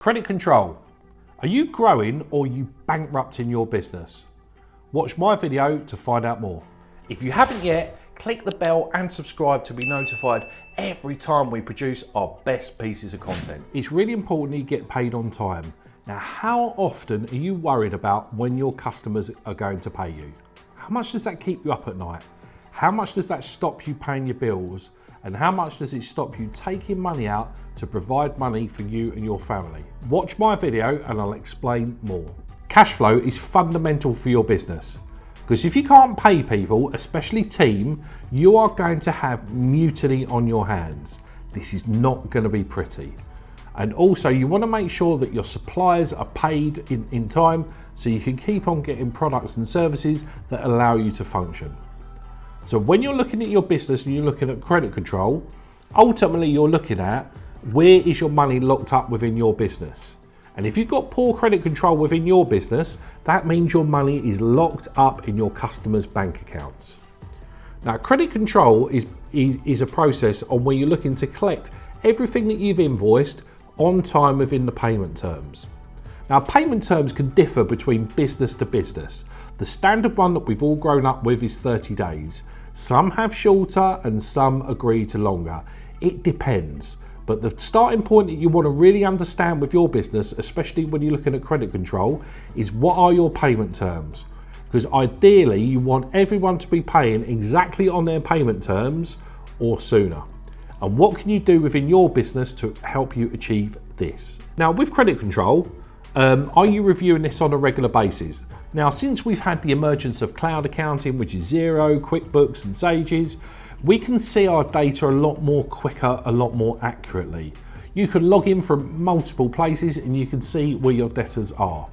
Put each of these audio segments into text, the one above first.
Credit control. Are you growing or are you bankrupting your business? Watch my video to find out more. If you haven't yet, click the bell and subscribe to be notified every time we produce our best pieces of content. It's really important that you get paid on time. Now, how often are you worried about when your customers are going to pay you? How much does that keep you up at night? How much does that stop you paying your bills? And how much does it stop you taking money out to provide money for you and your family? Watch my video and I'll explain more. Cash flow is fundamental for your business because if you can't pay people, especially team, you are going to have mutiny on your hands. This is not going to be pretty. And also you want to make sure that your suppliers are paid in time so you can keep on getting products and services that allow you to function. So when you're looking at your business and you're looking at credit control, ultimately you're looking at where is your money locked up within your business. And if you've got poor credit control within your business, that means your money is locked up in your customers' bank accounts. Now, credit control is a process on where you're looking to collect everything that you've invoiced on time within the payment terms. Now, payment terms can differ between business to business. The standard one that we've all grown up with is 30 days. Some have shorter and some agree to longer. It depends. But the starting point that you want to really understand with your business, especially when you're looking at credit control, is what are your payment terms? Because ideally you want everyone to be paying exactly on their payment terms or sooner. And what can you do within your business to help you achieve this? Now, with credit control, are you reviewing this on a regular basis? Now, since we've had the emergence of cloud accounting, which is Xero, QuickBooks and Sages, we can see our data a lot more quicker, a lot more accurately. You can log in from multiple places and you can see where your debtors are.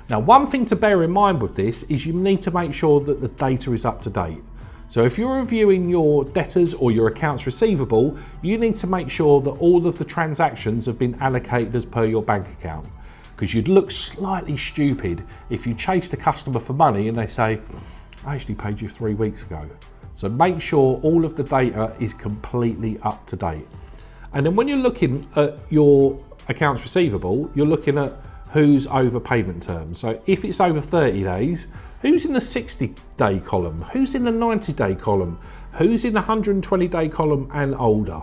Now, one thing to bear in mind with this is you need to make sure that the data is up to date. So if you're reviewing your debtors or your accounts receivable, you need to make sure that all of the transactions have been allocated as per your bank account. Because you'd look slightly stupid if you chased a customer for money and they say, I actually paid you 3 weeks ago. So make sure all of the data is completely up to date. And then when you're looking at your accounts receivable, you're looking at who's over payment terms. So if it's over 30 days, who's in the 60-day column? Who's in the 90-day column? Who's in the 120-day column and older?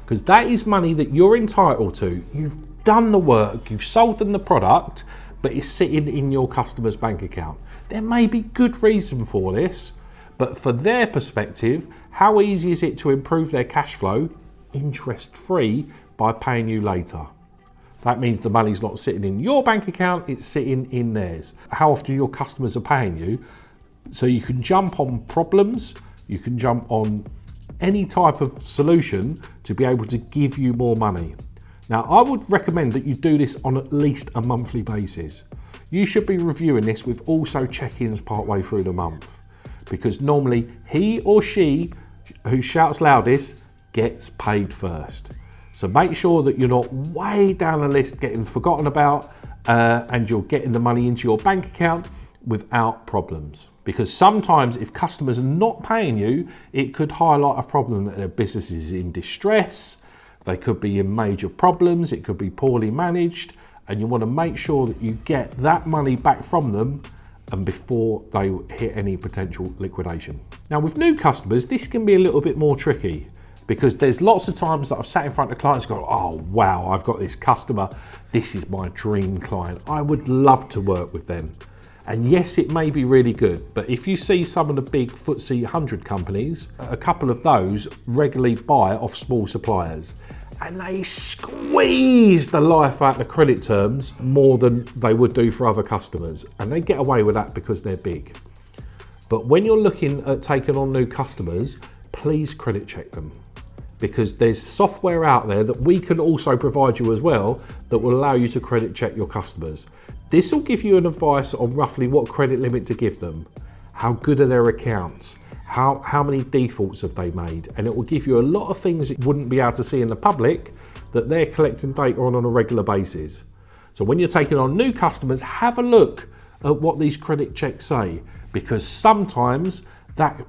Because that is money that you're entitled to. You've done the work, you've sold them the product, but it's sitting in your customer's bank account. There may be good reason for this, but for their perspective, how easy is it to improve their cash flow interest-free by paying you later? That means the money's not sitting in your bank account, it's sitting in theirs. How often your customers are paying you, so you can jump on problems, you can jump on any type of solution to be able to give you more money. Now, I would recommend that you do this on at least a monthly basis. You should be reviewing this with also check-ins partway through the month, because normally he or she who shouts loudest gets paid first. So make sure that you're not way down the list getting forgotten about and you're getting the money into your bank account without problems. Because sometimes if customers are not paying you, it could highlight a problem that their business is in distress. They could be in major problems, it could be poorly managed, and you want to make sure that you get that money back from them and before they hit any potential liquidation. Now, with new customers, this can be a little bit more tricky because there's lots of times that I've sat in front of clients and go, oh wow, I've got this customer, this is my dream client, I would love to work with them. And yes, it may be really good, but if you see some of the big FTSE 100 companies, a couple of those regularly buy off small suppliers and they squeeze the life out of credit terms more than they would do for other customers. And they get away with that because they're big. But when you're looking at taking on new customers, please credit check them. Because there's software out there that we can also provide you as well that will allow you to credit check your customers. This will give you an advice on roughly what credit limit to give them, how good are their accounts, how many defaults have they made, and it will give you a lot of things that you wouldn't be able to see in the public that they're collecting data on a regular basis. So when you're taking on new customers, have a look at what these credit checks say, because sometimes that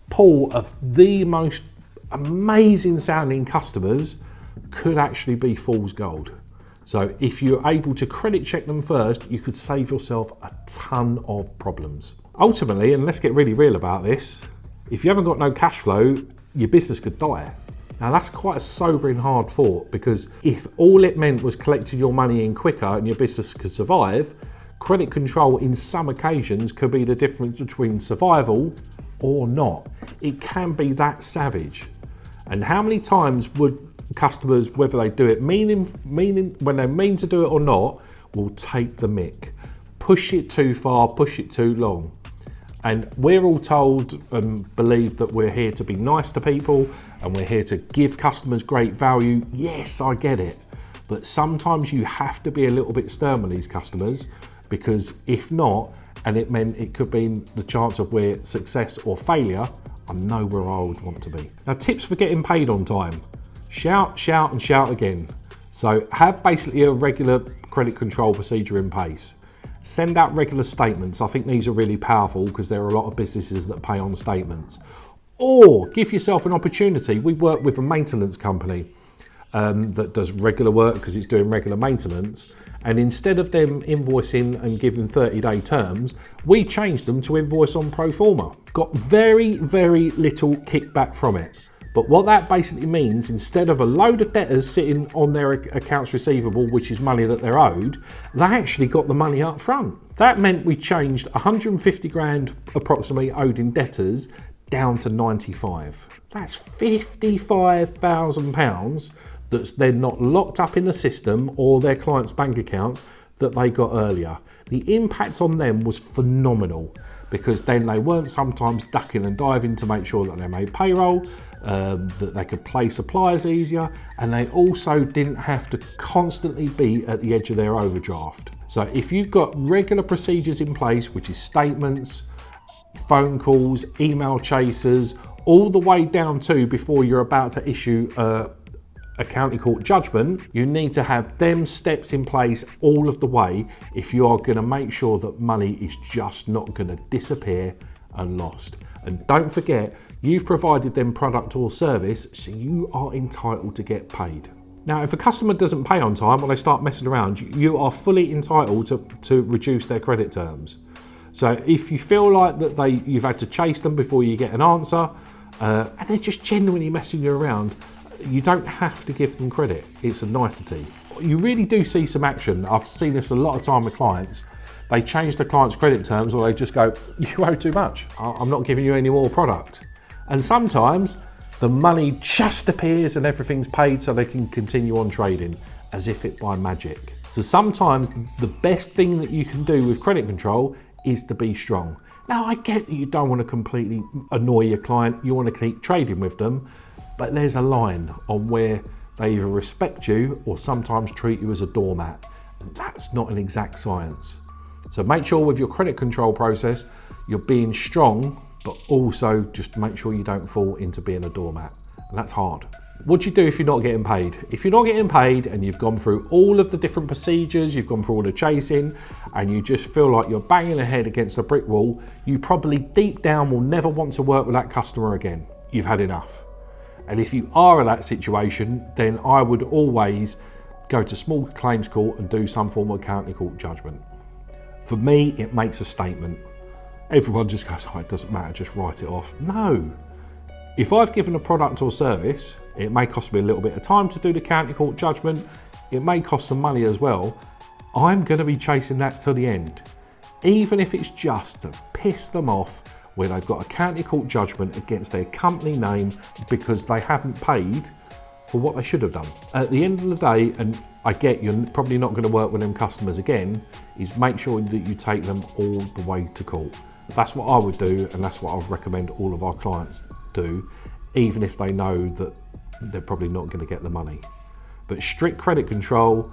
pool of the most amazing sounding customers could actually be fool's gold. So if you're able to credit check them first, you could save yourself a ton of problems. Ultimately, and let's get really real about this, if you haven't got no cash flow, your business could die. Now that's quite a sobering hard thought, because if all it meant was collecting your money in quicker and your business could survive, credit control in some occasions could be the difference between survival or not. It can be that savage. And how many times would customers, whether they do it meaning when they mean to do it or not, will take the mick, push it too far, push it too long. And we're all told and believe that we're here to be nice to people and we're here to give customers great value. Yes, I get it. But sometimes you have to be a little bit stern with these customers, because if not, and it meant it could be the chance of where success or failure, I know where I would want to be. Now, tips for getting paid on time. Shout, shout, and shout again. So have basically a regular credit control procedure in place. Send out regular statements. I think these are really powerful because there are a lot of businesses that pay on statements. Or give yourself an opportunity. We work with a maintenance company that does regular work because it's doing regular maintenance. And instead of them invoicing and giving 30-day terms, we changed them to invoice on pro forma. Got very, very little kickback from it. But what that basically means, instead of a load of debtors sitting on their accounts receivable, which is money that they're owed, they actually got the money up front. That meant we changed 150 grand approximately owed in debtors down to 95. That's £55,000 that's then not locked up in the system or their clients' bank accounts that they got earlier. The impact on them was phenomenal, because then they weren't sometimes ducking and diving to make sure that they made payroll, that they could pay suppliers easier, and they also didn't have to constantly be at the edge of their overdraft. So if you've got regular procedures in place, which is statements, phone calls, email chasers, all the way down to before you're about to issue a county court judgment, you need to have them steps in place all of the way if you are going to make sure that money is just not going to disappear and lost. And don't forget, you've provided them product or service, so you are entitled to get paid. Now, if a customer doesn't pay on time or they start messing around, you are fully entitled to reduce their credit terms. So if you feel like that you've had to chase them before you get an answer, and they're just genuinely messing you around, you don't have to give them credit. It's a nicety. You really do see some action. I've seen this a lot of time with clients. They change the client's credit terms, or they just go, you owe too much. I'm not giving you any more product. And sometimes the money just appears and everything's paid so they can continue on trading as if it by magic. So sometimes the best thing that you can do with credit control is to be strong. Now, I get that you don't want to completely annoy your client. You want to keep trading with them. But there's a line on where they either respect you or sometimes treat you as a doormat. And that's not an exact science. So make sure with your credit control process, you're being strong, but also just make sure you don't fall into being a doormat. And that's hard. What do you do if you're not getting paid? If you're not getting paid and you've gone through all of the different procedures, you've gone through all the chasing, and you just feel like you're banging your head against a brick wall, you probably deep down will never want to work with that customer again. You've had enough. And if you are in that situation, then I would always go to small claims court and do some form of county court judgment. For me, it makes a statement. Everyone just goes, oh, it doesn't matter, just write it off. No. If I've given a product or service, it may cost me a little bit of time to do the county court judgment. It may cost some money as well. I'm going to be chasing that till the end. Even if it's just to piss them off where they've got a county court judgment against their company name because they haven't paid for what they should have done. At the end of the day, and I get you're probably not going to work with them customers again, is make sure that you take them all the way to court. That's what I would do, and that's what I would recommend all of our clients do, even if they know that they're probably not going to get the money. But strict credit control,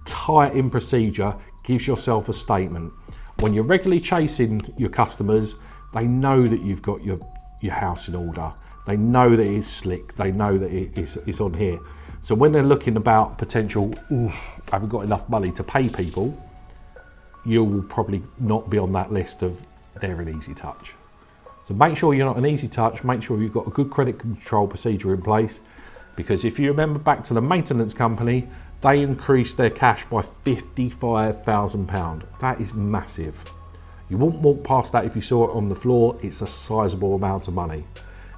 tight in procedure, gives yourself a statement. When you're regularly chasing your customers, they know that you've got your house in order. They know that it's slick. They know that it's on here. So when they're looking about potential, I haven't got enough money to pay people, you'll probably not be on that list of they're an easy touch. So make sure you're not an easy touch. Make sure you've got a good credit control procedure in place, because if you remember back to the maintenance company, They increased their cash by £55,000. That is massive. You wouldn't walk past that if you saw it on the floor. It's a sizable amount of money.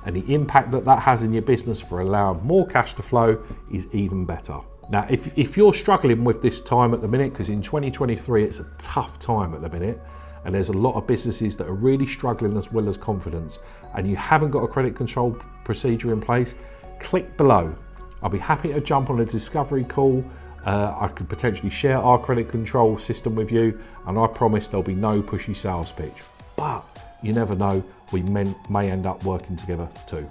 And the impact that that has in your business for allowing more cash to flow is even better. Now, if you're struggling with this time at the minute, because in 2023 it's a tough time at the minute, and there's a lot of businesses that are really struggling as well as confidence, and you haven't got a credit control procedure in place, click below. I'll be happy to jump on a discovery call. I could potentially share our credit control system with you, and I promise there'll be no pushy sales pitch. But you never know, we may end up working together too.